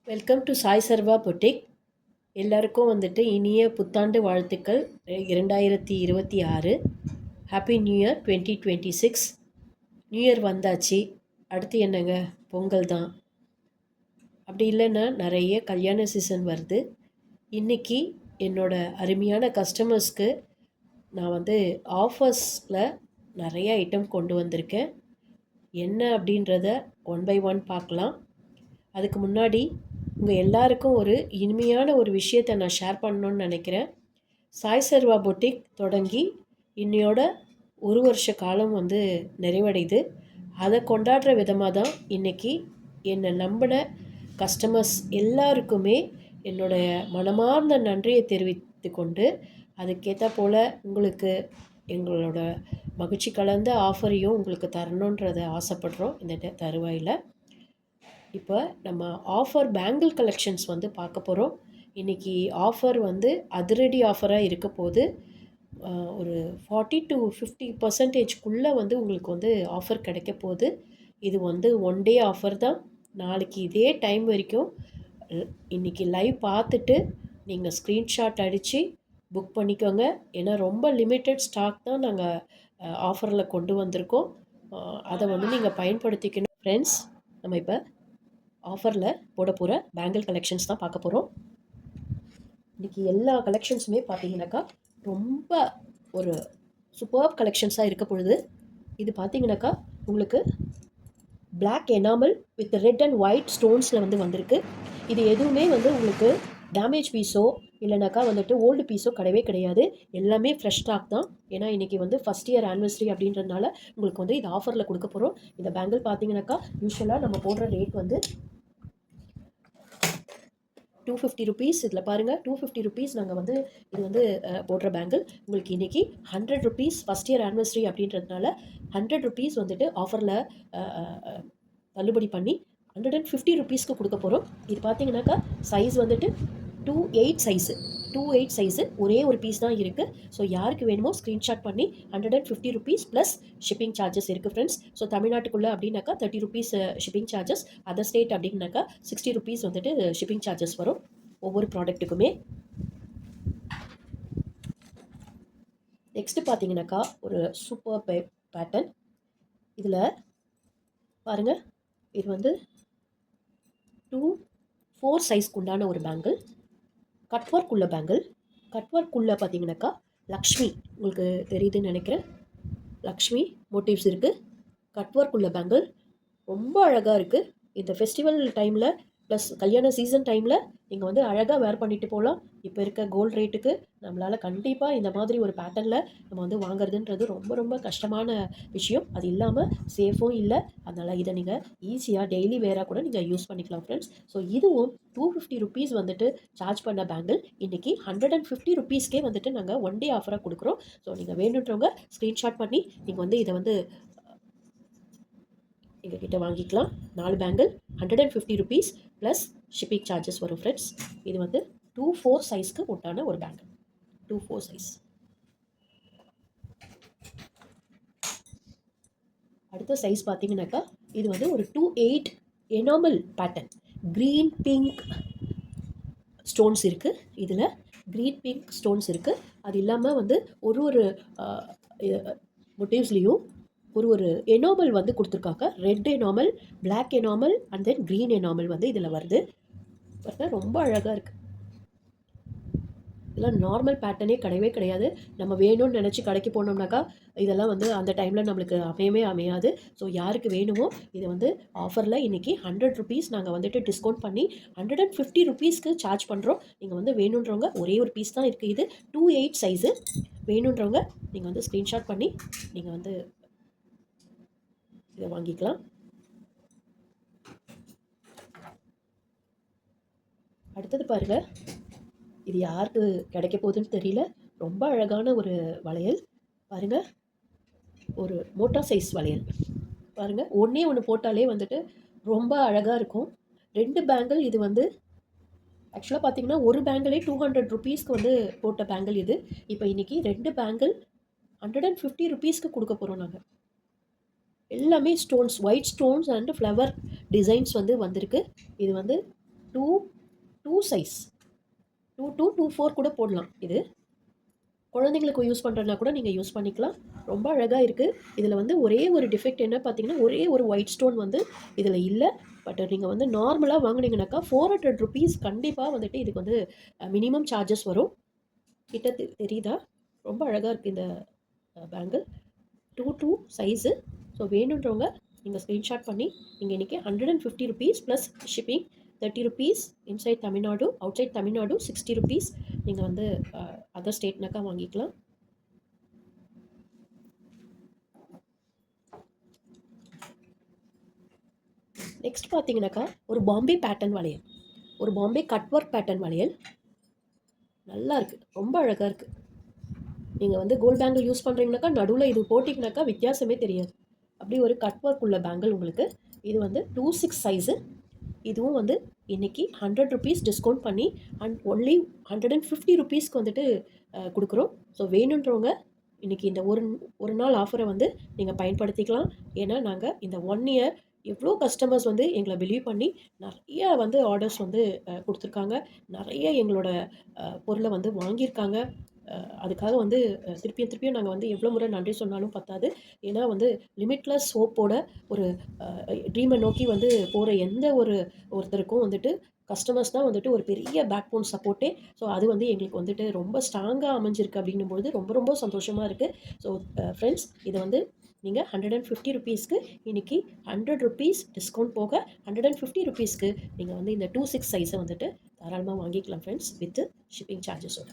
Welcome to Sai Sarva boutique. எல்லாருக்கும் வந்துட்டு இனிய புத்தாண்டு வாழ்த்துக்கள். 2026 happy new year 2026. New year வந்தாச்சு. அடுத்து என்னங்க, பொங்கல் தான். அப்படி இல்லைன்னா நிறைய கல்யாண சீசன் வருது. இன்றைக்கி என்னோட அருமையான கஸ்டமர்ஸ்க்கு நான் வந்து ஆஃபர்ஸில் நிறைய ஐட்டம் கொண்டு வந்திருக்கேன். என்ன அப்படின்றத ஒன் பை ஒன் பார்க்கலாம். அதுக்கு முன்னாடி உங்கள் எல்லாருக்கும் ஒரு இனிமையான ஒரு விஷயத்தை நான் ஷேர் பண்ணணுன்னு நினைக்கிறேன். சாய் சர்வா பொட்டிக் தொடங்கி இன்னையோட ஒரு வருஷ காலம் வந்து நிறைவடையுது. அதை கொண்டாடுற விதமாக தான் இன்றைக்கி என்னை நம்பின கஸ்டமர்ஸ் எல்லாருக்குமே என்னுடைய மனமார்ந்த நன்றியை தெரிவித்து கொண்டு அதுக்கேற்ற போல் உங்களுக்கு எங்களோட மகிழ்ச்சி கலந்த ஆஃபரையும் உங்களுக்கு தரணுன்றதை ஆசைப்படுறோம். இந்த தருவாயில் இப்போ நம்ம ஆஃபர் பேங்கிள் கலெக்ஷன்ஸ் வந்து பார்க்க போகிறோம். இன்றைக்கி ஆஃபர் வந்து அதிரடி ஆஃபராக இருக்க போது ஒரு 40 to 50% வந்து உங்களுக்கு வந்து ஆஃபர் கிடைக்க போகுது. இது வந்து ஒன் டே ஆஃபர் தான். நாளைக்கு இதே டைம் வரைக்கும் இன்றைக்கி லைவ் பார்த்துட்டு நீங்கள் ஸ்க்ரீன்ஷாட் அடித்து புக் பண்ணிக்கோங்க. ஏன்னா ரொம்ப லிமிட்டட் ஸ்டாக் தான் நாங்கள் ஆஃபரில் கொண்டு வந்திருக்கோம். அதை வந்து நீங்கள் பயன்படுத்திக்கணும் ஃப்ரெண்ட்ஸ். நம்ம இப்போ ஆஃபரில் போட போகிற பேங்கிள் கலெக்ஷன்ஸ் தான் பார்க்க போகிறோம். இன்றைக்கி எல்லா கலெக்ஷன்ஸுமே பார்த்தீங்கன்னாக்கா ரொம்ப ஒரு சூப்பர் கலெக்ஷன்ஸாக இருக்க பொழுது இது பார்த்தீங்கன்னாக்கா உங்களுக்கு black enamel with red and white ஸ்டோன்ஸில் வந்து வந்திருக்கு. இது எதுவுமே வந்து உங்களுக்கு டேமேஜ் பீஸோ இல்லைனாக்கா வந்துட்டு ஓல்டு பீஸோ கிடையாது. எல்லாமே ஃப்ரெஷ் ஸ்டாக் தான். ஏன்னா இன்றைக்கி வந்து ஃபஸ்ட் இயர் ஆனிவர்சரி அப்படின்றதுனால உங்களுக்கு வந்து இது ஆஃபரில் கொடுக்க போகிறோம். இந்த பேங்கிள் பார்த்தீங்கன்னாக்கா யூஸ்வலாக நம்ம போடுற ரேட் வந்து 250 rupees. இதில் பாருங்கள் 250 rupees நாங்கள் வந்து இது வந்து போடுற பேங்கிள் உங்களுக்கு இன்றைக்கி 100 rupees ஃபஸ்ட் இயர் ஆனிவர்சரி அப்படின்றதுனால 100 rupees வந்துட்டு ஆஃபரில் தள்ளுபடி பண்ணி 150 rupeesக்கு கொடுக்க போகிறோம். இது பார்த்தீங்கன்னாக்கா சைஸ் வந்துட்டு 2/8 சைஸு ஒரே ஒரு பீஸ் தான் இருக்குது. ஸோ யாருக்கு வேணுமோ ஸ்க்ரீன்ஷாட் பண்ணி 150 rupees ப்ளஸ் ஷிப்பிங் சார்ஜஸ் இருக்குது ஃப்ரெண்ட்ஸ். ஸோ தமிழ்நாட்டுக்குள்ளே அப்படின்னாக்கா 30 rupees shipping charges. Other state அப்படின்னாக்கா 60 rupees வந்துட்டு ஷிப்பிங் சார்ஜஸ் வரும் ஒவ்வொரு ப்ராடக்ட்டுக்குமே. நெக்ஸ்ட்டு பார்த்தீங்கன்னாக்கா ஒரு சூப்பர் பேட்டர்ன். இதில் பாருங்கள், இது வந்து 2-4 சைஸ்க்கு உண்டான ஒரு பேங்கிள். கட்வொர்க்குள்ள பேங்கிள். கட்வொர்க்குள்ளே பார்த்தீங்கன்னாக்கா லக்ஷ்மி உங்களுக்கு தெரியுதுன்னு நினைக்கிறேன். லக்ஷ்மி மோட்டிவ்ஸ் இருக்குது. கட்வொர்க்குள்ள பேங்கிள் ரொம்ப அழகாக இருக்குது. இந்த ஃபெஸ்டிவல் டைமில் ப்ளஸ் கல்யாண சீசன் டைமில் நீங்கள் வந்து அழகாக வேர் பண்ணிட்டு போகலாம். இப்போ இருக்க கோல்டு ரேட்டுக்கு நம்மளால் கண்டிப்பாக இந்த மாதிரி ஒரு பேட்டர்னில் நம்ம வந்து வாங்குறதுன்றது ரொம்ப ரொம்ப கஷ்டமான விஷயம். அது இல்லாமல் சேஃபும் இல்லை. அதனால் இதை நீங்கள் ஈஸியாக டெய்லி வேராக கூட நீங்கள் யூஸ் பண்ணிக்கலாம் ஃப்ரெண்ட்ஸ். ஸோ இதுவும் 250 rupees வந்துட்டு சார்ஜ் பண்ண பேங்கிள் இன்றைக்கி 150 rupeesக்கே வந்துட்டு நாங்கள் ஒன் டே ஆஃபராக கொடுக்குறோம். ஸோ நீங்கள் வேணுன்றவங்க ஸ்க்ரீன்ஷாட் பண்ணி நீங்கள் வந்து இதை வந்து எங்ககிட்ட வாங்கிக்கலாம். 4 bangle 150 rupees plus shipping charges வரும் ஃப்ரெண்ட்ஸ். இது வந்து 2-4 சைஸ்க்கு உண்டான ஒரு பேங்கிள். 2-4 சைஸ். அடுத்த சைஸ் பார்த்தீங்கன்னாக்கா இது வந்து ஒரு 2-8 enamel pattern. Green pink stones இருக்குது. இதில் க்ரீன் பிங்க் ஸ்டோன்ஸ் இருக்குது. அது இல்லாமல் வந்து ஒரு மோட்டிவ்ஸ்லேயும் ஒரு எனாமல் வந்து கொடுத்துருக்காங்க. Red enamel, black enamel and then green enamel வந்து இதில் வருது. ரொம்ப அழகாக இருக்குது. இதெல்லாம் நார்மல் பேட்டர்னே கிடையாது. நம்ம வேணும்னு நினச்சி கடைக்கு போனோம்னாக்கா இதெல்லாம் வந்து அந்த டைமில் நம்மளுக்கு அமையாது. ஸோ யாருக்கு வேணுமோ இதை வந்து ஆஃபரில் இன்றைக்கி 100 rupees நாங்கள் வந்துட்டு டிஸ்கவுண்ட் பண்ணி 150 rupeesக்கு சார்ஜ் பண்ணுறோம். நீங்கள் வந்து வேணுன்றவங்க ஒரே ஒரு பீஸ் தான் இருக்குது. இது 2-8 சைஸு. வேணுன்றவங்க நீங்கள் வந்து ஸ்க்ரீன்ஷாட் பண்ணி நீங்கள் வந்து இதை வாங்கிக்கலாம். அடுத்தது பாருங்கள், இது யாருக்கு கிடைக்க போகுதுன்னு தெரியல. ரொம்ப அழகான ஒரு வளையல் பாருங்கள். ஒரு மோட்டா சைஸ் வளையல் பாருங்கள். ஒன்று போட்டாலே வந்துட்டு ரொம்ப அழகாக இருக்கும். 2 பேங்கிள். இது வந்து ஆக்சுவலாக பார்த்தீங்கன்னா ஒரு பேங்கிளே 200 rupeesக்கு வந்து போட்ட பேங்கிள் இது. இப்போ இன்றைக்கி 2 பேங்கிள் 150 rupeesக்கு கொடுக்க போகிறோம் நாங்கள். எல்லாமே stones, white stones and flower designs வந்து வந்திருக்கு. இது வந்து டூ டூ சைஸ் 2 to 2 4 கூட போடலாம். இது குழந்தைங்களுக்கு யூஸ் பண்ணுறதுனா கூட நீங்கள் யூஸ் பண்ணிக்கலாம். ரொம்ப அழகாக இருக்குது. இதில் வந்து ஒரே ஒரு டிஃபெக்ட் என்ன பார்த்தீங்கன்னா, ஒரே ஒரு ஒயிட் ஸ்டோன் வந்து இதில் இல்லை. பட் நீங்கள் வந்து நார்மலாக வாங்குனீங்கனாக்கா ₹400 கண்டிப்பாக வந்துட்டு இதுக்கு வந்து மினிமம் சார்ஜஸ் வரும். கிட்ட தெரியுதா? ரொம்ப அழகாக இருக்குது இந்த பேங்கிள். 2 சைஸு. ஸோ வேணுன்றவங்க நீங்கள் ஸ்க்ரீன்ஷாட் பண்ணி நீங்கள் இன்றைக்கி ₹150 plus shipping ₹30 inside Tamil Nadu, outside Tamil Nadu ₹60 நீங்கள் வந்து அதர் ஸ்டேட்னாக்கா வாங்கிக்கலாம். நெக்ஸ்ட் பார்த்தீங்கன்னாக்கா ஒரு பாம்பே பேட்டர்ன் வளையல், ஒரு பாம்பே கட் ஒர்க் பேட்டர்ன் வளையல். நல்லா இருக்குது, ரொம்ப அழகாக இருக்குது. நீங்கள் வந்து கோல்ட் பேங்கிள் யூஸ் பண்ணுறீங்கனாக்கா நடுவில் இது போட்டிங்கனாக்கா வித்தியாசமே தெரியாது. அப்படி ஒரு கட் ஒர்க் உள்ள பேங்கிள் உங்களுக்கு. இது வந்து 26 சைஸு. இதுவும் வந்து இன்றைக்கி ₹100 டிஸ்கவுண்ட் பண்ணி ஒன்லி ₹150 வந்துட்டு கொடுக்குறோம். ஸோ வேணுன்றவங்க இன்றைக்கி இந்த ஒரு நாள் ஆஃபரை வந்து நீங்கள் பயன்படுத்திக்கலாம். ஏன்னா நாங்கள் இந்த 1 இயர் எவ்வளோ கஸ்டமர்ஸ் வந்து எங்களை பிலீவ் பண்ணி நிறைய வந்து ஆர்டர்ஸ் வந்து கொடுத்துருக்காங்க. நிறைய எங்களோட பொருளை வந்து வாங்கியிருக்காங்க. அதுக்காக வந்து திருப்பியும் நாங்கள் வந்து எவ்வளோ முறை நன்றி சொன்னாலும் பத்தாது. ஏன்னா வந்து லிமிட்லெஸ் ஹோப்போட ஒரு ட்ரீமை நோக்கி வந்து போகிற எந்த ஒருத்தருக்கும் வந்துட்டு கஸ்டமர்ஸ் தான் வந்துட்டு ஒரு பெரிய பேக் போன் சப்போர்ட்டே. ஸோ அது வந்து எங்களுக்கு வந்துட்டு ரொம்ப ஸ்ட்ராங்காக அமைஞ்சிருக்கு அப்படின்னும்பொழுது ரொம்ப ரொம்ப சந்தோஷமாக இருக்குது. ஸோ ஃப்ரெண்ட்ஸ், இதை வந்து நீங்கள் ₹150 இன்றைக்கி ₹100 டிஸ்கவுண்ட் போக ₹150 நீங்கள் வந்து இந்த 26 சைஸை வந்துட்டு தாராளமாக வாங்கிக்கலாம் ஃப்ரெண்ட்ஸ், வித் ஷிப்பிங் சார்ஜஸோட.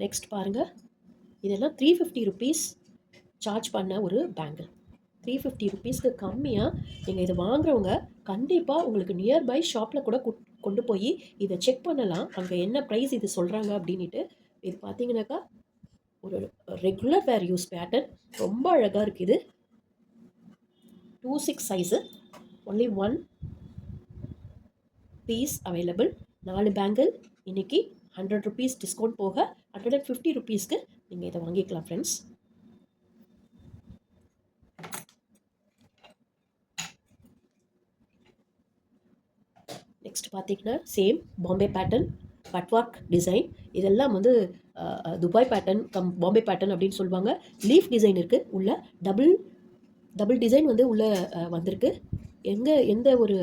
நெக்ஸ்ட் பாருங்கள், இதெல்லாம் ₹350 சார்ஜ் பண்ண ஒரு பேங்கிள். ₹350 கம்மியாக நீங்கள் இதை வாங்குறவங்க கண்டிப்பாக உங்களுக்கு நியர்பை ஷாப்பில் கூட கொண்டு போய் இதை செக் பண்ணலாம். அங்கே என்ன ப்ரைஸ் இது சொல்கிறாங்க அப்படின்ட்டு. இது பார்த்தீங்கன்னாக்கா ஒரு ரெகுலர் வேர் யூஸ் பேட்டர்ன். ரொம்ப அழகாக இருக்குது. 26 size. Only 1 piece available. 4 bangle இன்றைக்கி ₹100 டிஸ்கவுண்ட் போக ₹150 நீங்கள் இதை வாங்கிக்கலாம் ஃப்ரெண்ட்ஸ். நெக்ஸ்ட் பார்த்தீங்கன்னா same Bombay pattern, cut work design. இதெல்லாம் வந்து துபாய் பேட்டர்ன் பாம்பே பேட்டர்ன் அப்படின்னு சொல்லுவாங்க. லீஃப் டிசைன் இருக்குது உள்ள. டபுள் டிசைன் வந்து உள்ளே வந்திருக்கு. எந்த ஒரு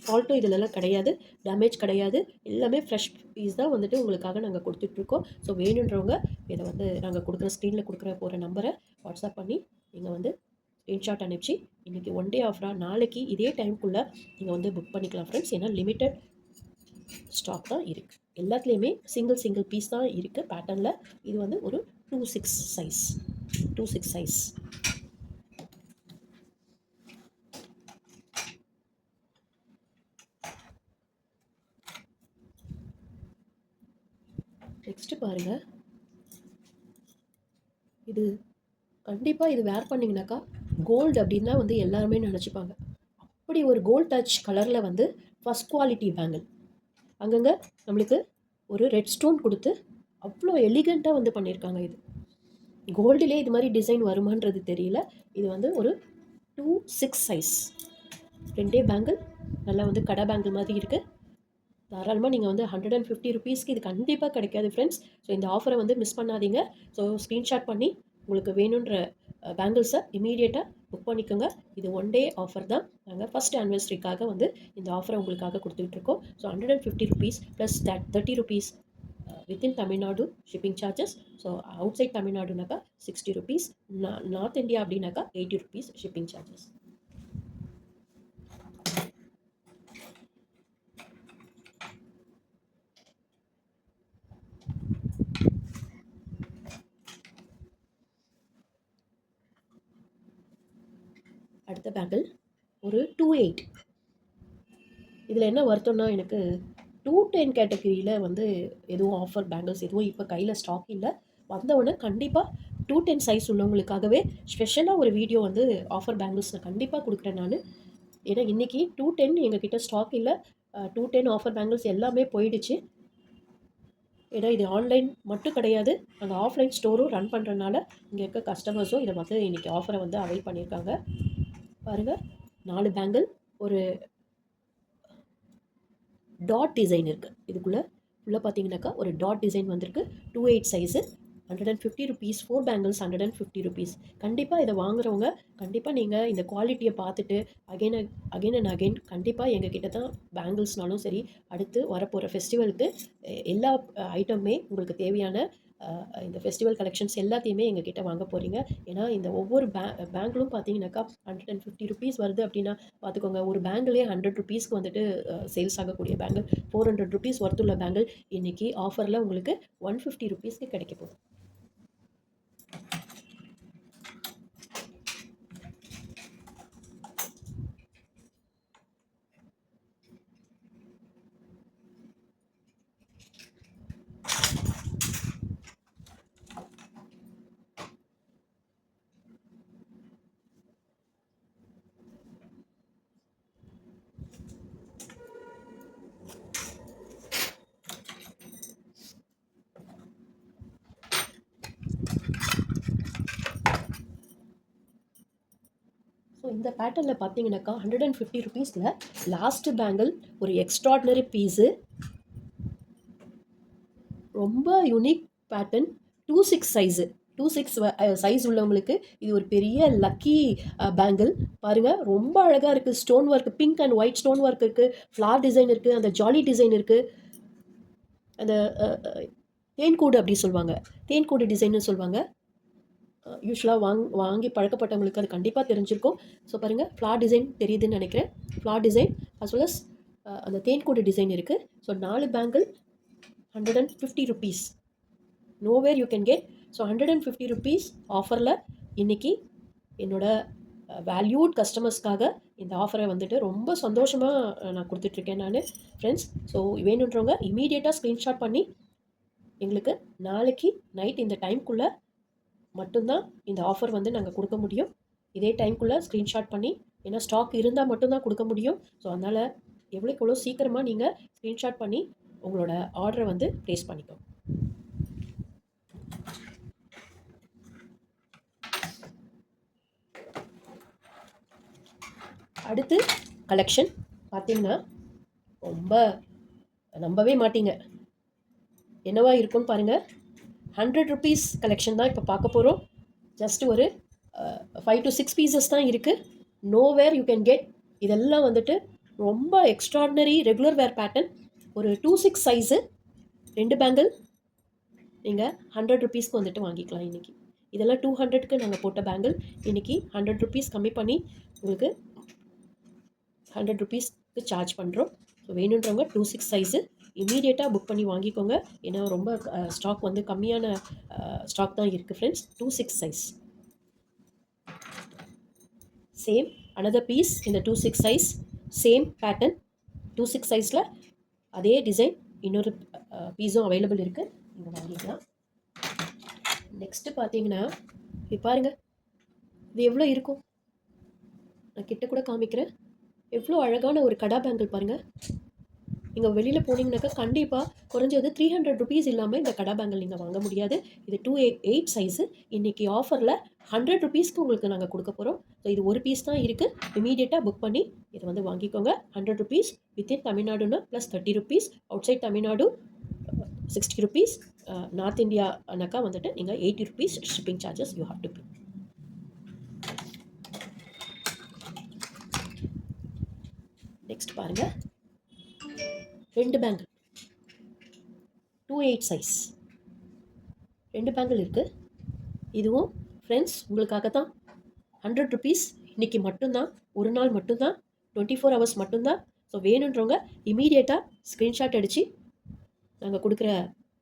ஃபால்ட்டும் இதிலெல்லாம் கிடையாது, டேமேஜ் கிடையாது. எல்லாமே ஃப்ரெஷ் பீஸ் தான் வந்துட்டு உங்களுக்காக நாங்கள் கொடுத்துட்ருக்கோம். ஸோ வேணுன்றவங்க இதை வந்து நாங்கள் கொடுக்குற ஸ்க்ரீனில் போகிற நம்பரை வாட்ஸ்அப் பண்ணி நீங்கள் வந்து ஸ்க்ரீன்ஷாட் அனுப்பிச்சு இன்றைக்கி ஒன் டே ஆஃபராக நாளைக்கு இதே டைமுக்குள்ளே நீங்கள் வந்து புக் பண்ணிக்கலாம் ஃப்ரெண்ட்ஸ். ஏன்னா லிமிட்டட் ஸ்டாக் தான் இருக்குது. எல்லாத்துலேயுமே சிங்கிள் பீஸ் தான் இருக்குது பேட்டர்னில். இது வந்து ஒரு 26 சைஸ். நெக்ஸ்ட்டு பாருங்கள், இது கண்டிப்பாக இது வேர் பண்ணிங்கனாக்கா கோல்டு அப்படின்னு தான் வந்து எல்லாருமே நினச்சிப்பாங்க. அப்படி ஒரு கோல்ட் டச் கலரில் வந்து ஃபஸ்ட் குவாலிட்டி பேங்கிள். அங்கங்கே நம்மளுக்கு ஒரு ரெட் ஸ்டோன் கொடுத்து அவ்வளோ எலிகண்ட்டாக வந்து பண்ணியிருக்காங்க. இது கோல்டிலே இது மாதிரி டிசைன் வருமானது தெரியல. இது வந்து ஒரு 26 சைஸ். 2 பேங்கிள் நல்லா வந்து கடை பேங்கிள் மாதிரி இருக்குது. தாராளமாக நீங்கள் வந்து ₹150 இது கண்டிப்பாக கிடைக்காது ஃப்ரெண்ட்ஸ். ஸோ இந்த ஆஃபரை வந்து மிஸ் பண்ணாதீங்க. ஸோ ஸ்க்ரீன்ஷாட் பண்ணி உங்களுக்கு வேணுன்ற பேங்கிள்ஸை இமீடியட்டாக புக் பண்ணிக்கோங்க. இது ஒன் டே ஆஃபர் தான். நாங்கள் ஃபஸ்ட் ஆனிவர்சரிக்காக வந்து இந்த ஆஃபரை உங்களுக்காக கொடுத்துட்ருக்கோம். So ₹150 plus ₹30 within Tamil Nadu shipping charges. So outside தமிழ்நாடுனாக்கா ₹60, நார்த் இந்தியா அப்படின்னாக்கா ₹80 ஷிப்பிங் சார்ஜஸ். அடுத்த பேங்கிள் ஒரு 28. இதில் என்ன வருத்தம்னா எனக்கு 210 கேட்டகரியில் வந்து எதுவும் ஆஃபர் பேங்கிள்ஸ் எதுவும் இப்போ கையில் ஸ்டாக் இல்லை. வந்தவுடனே கண்டிப்பாக 210 சைஸ் உள்ளவங்களுக்காகவே ஸ்பெஷலாக ஒரு வீடியோ வந்து ஆஃபர் பேங்கிள்ஸ் நான் கண்டிப்பாக கொடுக்குறேன் நான். ஏன்னா இன்றைக்கி 210 எங்ககிட்ட ஸ்டாக் இல்லை. 210 ஆஃபர் பேங்கிள்ஸ் எல்லாமே போயிடுச்சு. ஏன்னா இது ஆன்லைன் மட்டும் கிடையாது, நாங்கள் ஆஃப்லைன் ஸ்டோரும் ரன் பண்ணுறதுனால இங்கே இருக்க கஸ்டமர்ஸும் இதை வந்து இன்றைக்கி ஆஃபரை வந்து அவைல் பண்ணியிருக்காங்க. பாருங்கள், 4 பேங்கிள், ஒரு டாட் டிசைன் இருக்குது இதுக்குள்ளே. உள்ளே பார்த்தீங்கன்னாக்கா ஒரு டாட் டிசைன் வந்திருக்கு. 2/8 சைஸு, 150 ருபீஸ். 4 bangles 150 rupees. கண்டிப்பாக இதை வாங்குறவங்க கண்டிப்பாக நீங்கள் இந்த குவாலிட்டியை பார்த்துட்டு அகைன் அண்ட் அகைன் கண்டிப்பாக எங்கள் கிட்ட தான் பேங்கிள்ஸ்னாலும் சரி, அடுத்து வரப்போகிற ஃபெஸ்டிவலுக்கு எல்லா ஐட்டமுமே உங்களுக்கு தேவையான இந்த ஃபெஸ்டிவல் கலெக்ஷன்ஸ் எல்லாத்தையுமே எங்கள் கிட்ட வாங்க போகிறீங்க. ஏன்னா இந்த ஒவ்வொரு பேங்கிளும் பார்த்தீங்கன்னாக்கா 150 ருபீஸ் வருது அப்படின்னா பார்த்துக்கோங்க. ஒரு பேங்கிளே 100 ருபீஸ்க்கு வந்துட்டு சேல்ஸ் ஆகக்கூடிய பேங்கிள், 400 ருபீஸ் ஒர்த்துள்ள பேங்கிள் இன்றைக்கி ஆஃபரில் உங்களுக்கு 150 ருபீஸ்க்கு கிடைக்க போகுது. ஸோ இந்த பேட்டர்னில் பார்த்தீங்கன்னாக்கா 150 ருபீஸில் லாஸ்ட்டு பேங்கிள் ஒரு எக்ஸ்ட்ராடினரி பீஸு, ரொம்ப யூனிக் பேட்டர்ன். 26 சைஸு, 26 சைஸ் உள்ளவங்களுக்கு இது ஒரு பெரிய லக்கி பேங்கிள். பாருங்கள், ரொம்ப அழகாக இருக்குது. Stone work, pink and white stone work இருக்குது, ஃப்ளார் டிசைன் இருக்குது, அந்த ஜாலி டிசைன் இருக்குது, அந்த தேன்கூடு அப்படி சொல்லுவாங்க, தேன்கூடு டிசைன்னு சொல்லுவாங்க. யூஸ்வலாக வாங்கி பழக்கப்பட்டவங்களுக்கு அது கண்டிப்பாக தெரிஞ்சிருக்கும். ஸோ பாருங்கள், ஃப்ளார் டிசைன் தெரியுதுன்னு நினைக்கிறேன். Flower design as well as அந்த தேன்கூடு டிசைன் இருக்குது. So 4 bangle 150 rupees. Nowhere you can get. So 150 rupees ஆஃபரில் இன்றைக்கி என்னோட வேல்யூட் கஸ்டமர்ஸ்க்காக இந்த ஆஃபரை வந்துட்டு ரொம்ப சந்தோஷமாக நான் கொடுத்துட்ருக்கேன் நான் ஃப்ரெண்ட்ஸ். ஸோ வேணுன்றவங்க இமீடியட்டாக ஸ்க்ரீன்ஷாட் பண்ணி எங்களுக்கு நாளைக்கு நைட் இந்த டைம்குள்ளே மட்டும்தான் இந்த ஆஃபர் வந்து நாங்கள் கொடுக்க முடியும். இதே டைம்குள்ளே ஸ்க்ரீன்ஷாட் பண்ணி, ஏன்னா ஸ்டாக் இருந்தால் மட்டும்தான் கொடுக்க முடியும். ஸோ அதனால் எவ்வளோக்கு எவ்வளோ சீக்கிரமாக நீங்கள் ஸ்க்ரீன்ஷாட் பண்ணி உங்களோட ஆர்டரை வந்து ப்ளேஸ் பண்ணிக்கோங்க. அடுத்து கலெக்ஷன் பார்த்தீங்கன்னா ரொம்ப நம்பவே மாட்டீங்க, என்னவா இருக்குன்னு பாருங்கள். 100 ருபீஸ் கலெக்ஷன் தான் இப்போ பார்க்க போகிறோம். ஜஸ்ட் ஒரு 5 to 6 பீசஸ் தான் இருக்குது. Nowhere you can get. இதெல்லாம் வந்துட்டு ரொம்ப எக்ஸ்ட்ராடினரி ரெகுலர் வேர் பேட்டர்ன். ஒரு 26 சைஸு, 2 பேங்கிள் நீங்கள் 100 ருபீஸ்க்கு வந்துட்டு வாங்கிக்கலாம் இன்றைக்கி. இதெல்லாம் 200க்கு நாங்கள் போட்ட பேங்கிள் இன்றைக்கி 100 ருபீஸ் கம்மி பண்ணி உங்களுக்கு 100 ருபீஸ்க்கு சார்ஜ் பண்ணுறோம். ஸோ வேணுன்றவங்க 26 சைஸு இமீடியட்டாக புக் பண்ணி வாங்கிக்கோங்க. ஏன்னா ரொம்ப ஸ்டாக் வந்து கம்மியான ஸ்டாக் தான் இருக்குது friends. 26 size. Same another piece இந்த 26 சைஸ், சேம் பேட்டர்ன், 26 சைஸில் அதே டிசைன் இன்னொரு பீஸும் அவைலபிள் இருக்குது, நீங்கள் வாங்கிக்கலாம். நெக்ஸ்ட்டு பார்த்தீங்கன்னா இது பாருங்கள், இது எவ்வளோ இருக்கும், நான் கிட்ட கூட காமிக்கிறேன். எவ்வளோ அழகான ஒரு கடா பேங்கிள் பாருங்கள். நீங்கள் வெளியில் போனீங்கன்னாக்கா கண்டிப்பாக குறைஞ்சது 300 ருபீஸ் இல்லாமல் இந்த கடா பேங்கிள் நீங்கள் வாங்க முடியாது. இது 2/8 சைஸு. இன்றைக்கி ஆஃபரில் 100 ருபீஸ்க்கு உங்களுக்கு நாங்கள் கொடுக்க போகிறோம். ஸோ இது ஒரு பீஸ் தான் இருக்குது. இமீடியட்டாக புக் பண்ணி இதை வந்து வாங்கிக்கோங்க. 100 ருபீஸ் வித்தின் தமிழ்நாடுன்னா plus 30 rupees, outside Tamil Nadu 60 rupees, north இந்தியானாக்கா வந்துட்டு நீங்கள் 80 rupees shipping charges you have to pay. Next பாருங்கள், 2 பேங்கிள் 2/8 சைஸ், 2 பேங்கிள் இருக்குது. இதுவும் ஃப்ரெண்ட்ஸ் உங்களுக்காக தான். 100 ருபீஸ் இன்றைக்கி மட்டும்தான், ஒரு நாள் மட்டும்தான், 24 ஹவர்ஸ் மட்டும்தான். ஸோ வேணுன்றவங்க இமீடியட்டாக ஸ்க்ரீன்ஷாட் அடித்து நாங்கள் கொடுக்குற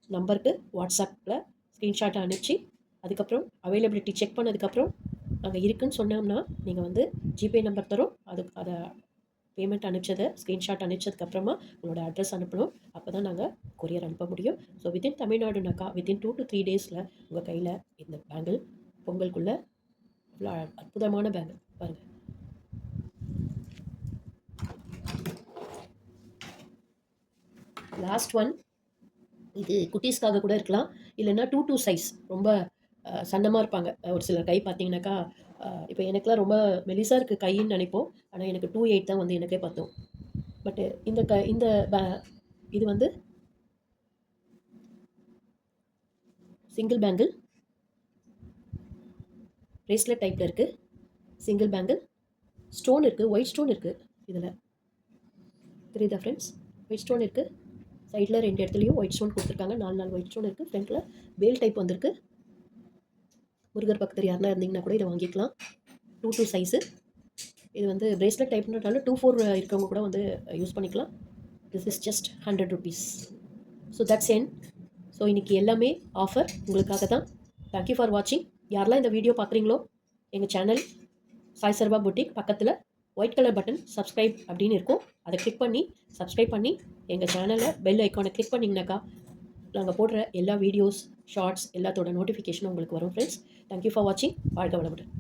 நம்பருக்கு வாட்ஸ்அப்பில் ஸ்க்ரீன்ஷாட்டை அனுப்பிச்சி அதுக்கப்புறம் அவைலபிலிட்டி செக் பண்ணதுக்கப்புறம் நாங்கள் இருக்குதுன்னு சொன்னோம்னா நீங்கள் வந்து ஜிபே நம்பர் தரோம், அதை பேமெண்ட் அனுப்பிச்சதை ஸ்க்ரீன்ஷாட் அனுப்பிச்சதுக்கப்புறமா உங்களோட அட்ரஸ் அனுப்பணும். அப்போ தான் நாங்கள் கொரியர் அனுப்ப முடியும். ஸோ வித்தின் தமிழ்நாடுனாக்கா வித்தின் 2 to 3 டேஸில் உங்கள் கையில் இந்த பேங்கிள் பொங்கலுக்குள்ளே இவ்வளோ அற்புதமான பேங்கிள் பாருங்கள். லாஸ்ட் ஒன் இது குட்டீஸ்க்காக கூட இருக்கலாம். இல்லைன்னா 2 சைஸ் ரொம்ப சன்னமா இருப்பாங்க. ஒரு சிலர் கை பார்த்தீங்கன்னாக்கா, இப்போ எனக்கெல்லாம் ரொம்ப மெலிசா இருக்கு கைன்னு நெனைப்போம். ஆனா எனக்கு 2/8 தான் வந்து எனக்கே பத்தும். பட் இந்த இது வந்து சிங்கிள் பேங்கிள் பிரேஸ்லெட் டைப்ல இருக்கு. சிங்கிள் பேங்கிள் ஸ்டோன் இருக்கு. ஒயிட் ஸ்டோன் இருக்கு இதுல. தெரியுதா ஃப்ரெண்ட்ஸ்? ஒயிட் ஸ்டோன் இருக்கு. சைடுல 2 இடத்துலயும் ஒயிட் ஸ்டோன் குடுத்துருக்காங்க. 4 ஒயிட் ஸ்டோன் இருக்கு. ஃப்ரண்ட்ல வேல் டைப் வந்திருக்கு. முருகர் பக்தர் யாருன்னா இருந்தீங்கன்னா கூட இத வாங்கிக்கலாம். 2 சைஸு. இது வந்து பிரேஸ்லெட் டைப்ன்றதால 2, 4 இருக்கவங்க கூட வந்து யூஸ் பண்ணிக்கலாம். This is just ₹100. So that's end. So இன்னைக்கு எல்லாமே ஆஃபர் உங்களுக்காக தான். தேங்க் யூ ஃபார் வாட்சிங். யாரெல்லாம் இந்த வீடியோ பார்க்குறீங்களோ, எங்க சேனல் சாய் சர்வா பொட்டிக் பக்கத்துல ஒயிட் கலர் பட்டன் சப்ஸ்கிரைப் அப்படின்னு இருக்கும். அதை கிளிக் பண்ணி சப்ஸ்கிரைப் பண்ணி எங்க சேனல்ல பெல் ஐகானை கிளிக் பண்ணீங்கன்னாக்கா நாங்கள் போடுற எல்லா வீடியோஸ், ஷார்ட்ஸ் எல்லாத்தோட நோட்டிஃபிகேஷனும் உங்களுக்கு வரும் ஃப்ரெண்ட்ஸ். தேங்க் யூ ஃபார் வாட்சிங். வாழ்க வளமுடன்.